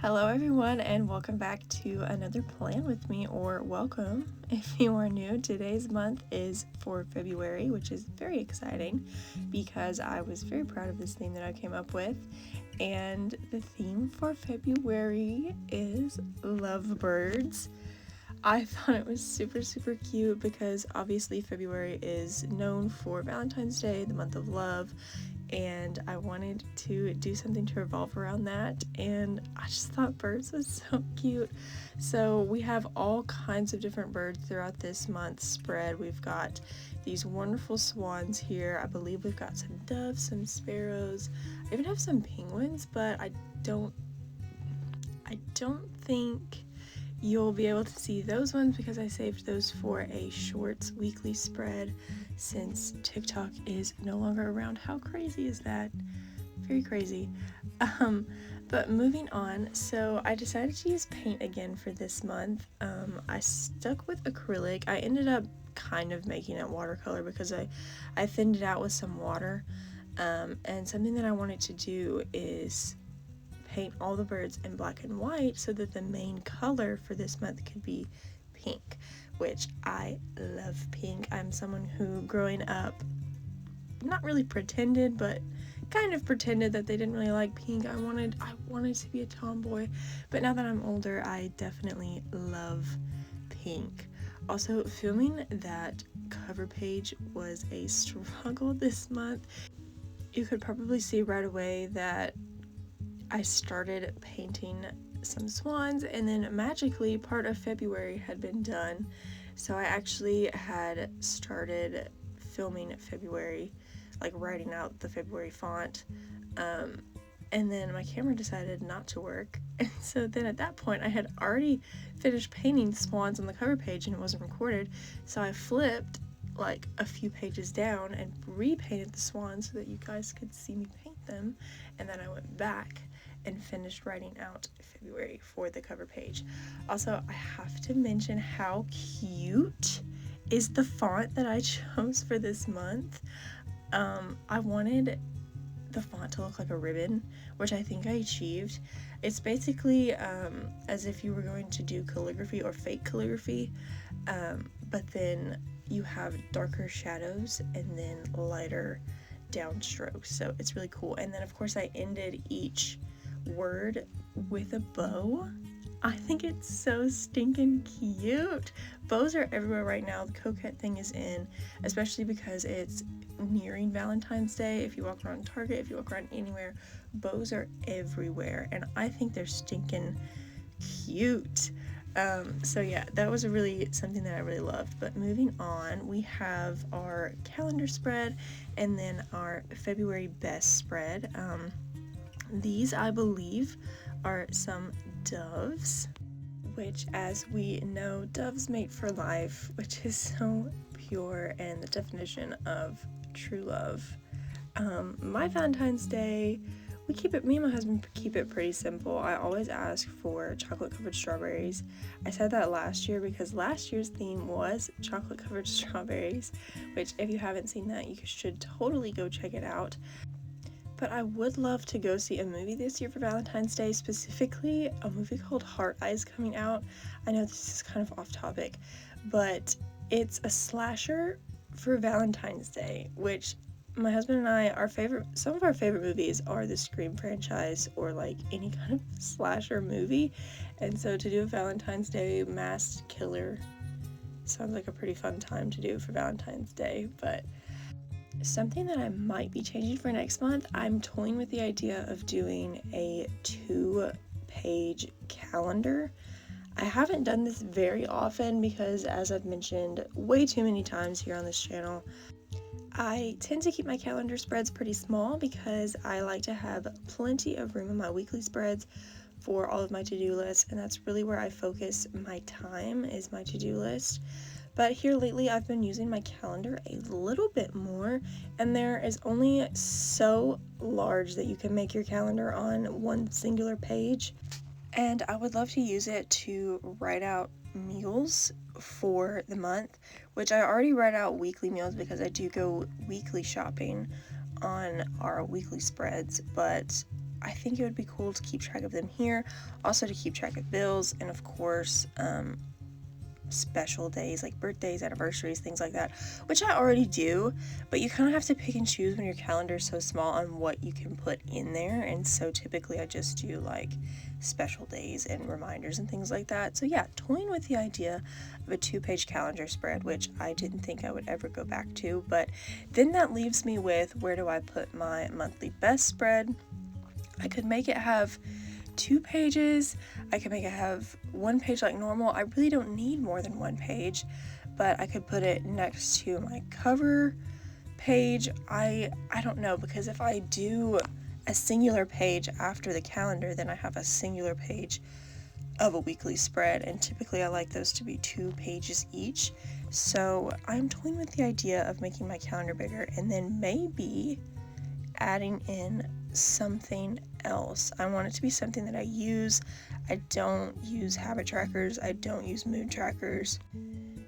Hello everyone and welcome back to another Plan With Me, or welcome if you are new. Today's month is for February, which is very exciting because I was very proud of this theme that I came up with. And the theme for February is lovebirds. I thought it was super cute because obviously February is known for Valentine's Day, the month of love, and I wanted to do something to revolve around that, and I just thought birds was so cute. So we have all kinds of different birds throughout this month's spread. We've got these wonderful swans here. I believe we've got some doves, some sparrows. I even have some penguins, but I don't think you'll be able to see those ones because I saved those for a shorts weekly spread since TikTok is no longer around. How crazy is that? Very crazy. But moving on, so I decided to use paint again for this month. I stuck with acrylic. I ended up kind of making it watercolor because I thinned it out with some water. And something that I wanted to do is paint all the birds in black and white so that the main color for this month could be pink, which I love pink. I'm someone who growing up not really pretended, but kind of pretended that they didn't really like pink. I wanted to be a tomboy, but now that I'm older, I definitely love pink. Also, filming that cover page was a struggle this month. You could probably see right away that I started painting some swans, and then magically part of February had been done. So I actually had started filming February, like writing out the February font, and then my camera decided not to work, and so then at that point I had already finished painting swans on the cover page and it wasn't recorded, so I flipped like a few pages down and repainted the swans so that you guys could see me paint them, and then I went back and finished writing out February for the cover page. Also, I have to mention how cute is the font that I chose for this month. I wanted the font to look like a ribbon, which I think I achieved. It's basically as if you were going to do calligraphy or fake calligraphy, but then you have darker shadows and then lighter downstrokes, so it's really cool. And then of course I ended each word with a bow. I think it's so stinking cute. Bows are everywhere right now. The coquette thing is in, especially because it's nearing Valentine's Day. If you walk around Target, if you walk around anywhere, bows are everywhere, and I think they're stinking cute. So yeah, that was something that I really loved. But moving on, we have our calendar spread and then our February best spread. These, I believe, are some doves, which, as we know, doves mate for life, which is so pure and the definition of true love. My Valentine's Day, me and my husband keep it pretty simple. I always ask for chocolate covered strawberries. I said that last year because last year's theme was chocolate covered strawberries, which if you haven't seen that, you should totally go check it out. But I would love to go see a movie this year for Valentine's Day, specifically a movie called Heart Eyes coming out. I know this is kind of off topic, but it's a slasher for Valentine's Day, which my husband and I, some of our favorite movies are the Scream franchise or like any kind of slasher movie. And so to do a Valentine's Day masked killer sounds like a pretty fun time to do for Valentine's Day. But something that I might be changing for next month, I'm toying with the idea of doing a 2-page calendar. I haven't done this very often because, as I've mentioned way too many times here on this channel, I tend to keep my calendar spreads pretty small because I like to have plenty of room in my weekly spreads for all of my to-do lists, and that's really where I focus my time, is my to-do list. But here lately I've been using my calendar a little bit more, and there is only so large that you can make your calendar on one singular page. And I would love to use it to write out meals for the month, which I already write out weekly meals because I do go weekly shopping on our weekly spreads, but I think it would be cool to keep track of them here, also to keep track of bills, and of course special days like birthdays, anniversaries, things like that, which I already do, but you kind of have to pick and choose when your calendar is so small on what you can put in there. And so typically I just do like special days and reminders and things like that. So yeah, toying with the idea of a 2-page calendar spread, which I didn't think I would ever go back to, but then that leaves me with, where do I put my monthly best spread? I could make it have 2 pages. I could make it have 1 page like normal. I really don't need more than 1 page, but I could put it next to my cover page. I don't know, because if I do a singular page after the calendar, then I have a singular page of a weekly spread, and typically I like those to be 2 pages each. So I'm toying with the idea of making my calendar bigger and then maybe adding in something else. I want it to be something that I use. I don't use habit trackers. I don't use mood trackers.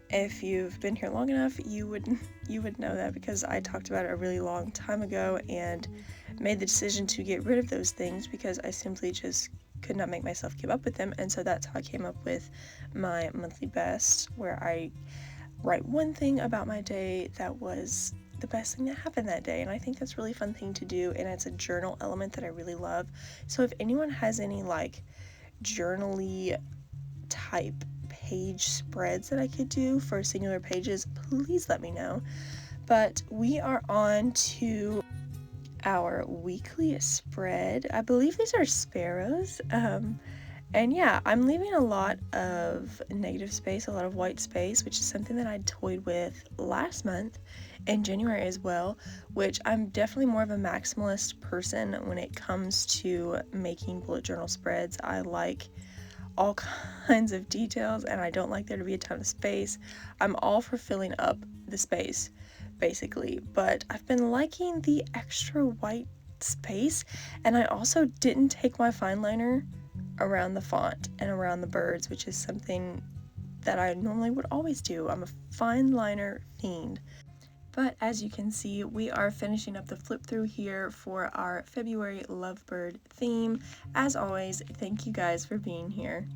If you've been here long enough, you would know that, because I talked about it a really long time ago and made the decision to get rid of those things because I simply just could not make myself keep up with them. And so that's how I came up with my monthly best, where I write one thing about my day that was the best thing that happened that day. And I think that's a really fun thing to do, and it's a journal element that I really love. So if anyone has any like journal-y type page spreads that I could do for singular pages, please let me know. But we are on to our weekly spread. I believe these are sparrows. And yeah, I'm leaving a lot of negative space, a lot of white space, which is something that I toyed with last month in January as well, which I'm definitely more of a maximalist person when it comes to making bullet journal spreads. I like all kinds of details, and I don't like there to be a ton of space. I'm all for filling up the space, basically, but I've been liking the extra white space, and I also didn't take my fine liner around the font and around the birds, which is something that I normally would always do. I'm a fine liner fiend. But as you can see, we are finishing up the flip through here for our February lovebird theme. As always, thank you guys for being here.